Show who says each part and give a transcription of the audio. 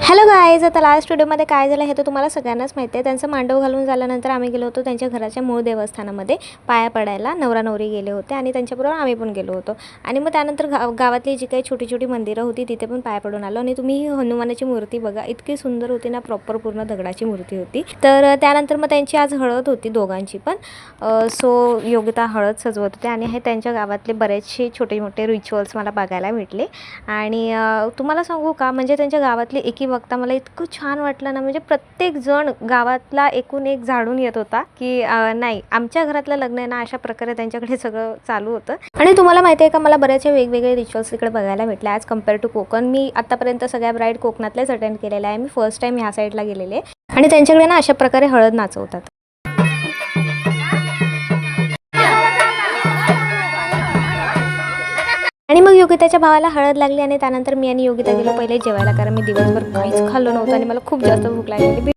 Speaker 1: Hello guys, आता last व्हिडिओमध्ये काय झालं हे तर तुम्हाला सगळ्यांनाच माहिती आहे. त्यांचं मांडव घालून झाल्यानंतर आम्ही गेलो होतो त्यांच्या घराच्या मूळ देवस्थानामध्ये पाया पडायला. नवरा नवरी गेले होते आणि त्यांच्याबरोबर आम्ही पण गेलो होतो. आणि मग त्यानंतर गावातली जी काही छोटी छोटी मंदिरं होती तिथे पण पाया पडून आलो. आणि तुम्ही ही हनुमानाची मूर्ती बघा, इतकी सुंदर होती ना, प्रॉपर पूर्ण दगडाची मूर्ती होती. तर त्यानंतर मग त्यांची आज हळद होती दोघांची पण. सो योगिता हळद सजवत होते आणि हे त्यांच्या गावातले बरेचसे छोटे मोठे रिच्युअल्स मला बघायला भेटले. आणि तुम्हाला सांगू का, म्हणजे त्यांच्या गावातली एकी बघता मला इतकं छान वाटलं ना. म्हणजे प्रत्येक जण गावातला एकूण एक झाडून येत होता की नाही, आमच्या घरातलं लग्न आहे ना, अशा प्रकारे त्यांच्याकडे सगळं चालू होतं. आणि तुम्हाला माहिती आहे का, मला बऱ्याचशा वेगवेगळे रिच्युअल्स इकडे बघायला भेटले ॲज कम्पेअर टू कोकण. मी आतापर्यंत सगळ्या ब्राईड कोकणातलेच अटेंड केलेल्या आहे. मी फर्स्ट टाईम ह्या साईडला गेलेले आणि त्यांच्याकडे ना अशा प्रकारे हळद नाचवतात. आणि मग योगिताच्या भावाला हळद लागली आणि त्यानंतर मी आणि योगिता गेलो पहिले जेवायला, कारण मी दिवसभर काहीच खाल्लं नव्हतं आणि मला खूप जास्त भूक लागलेली.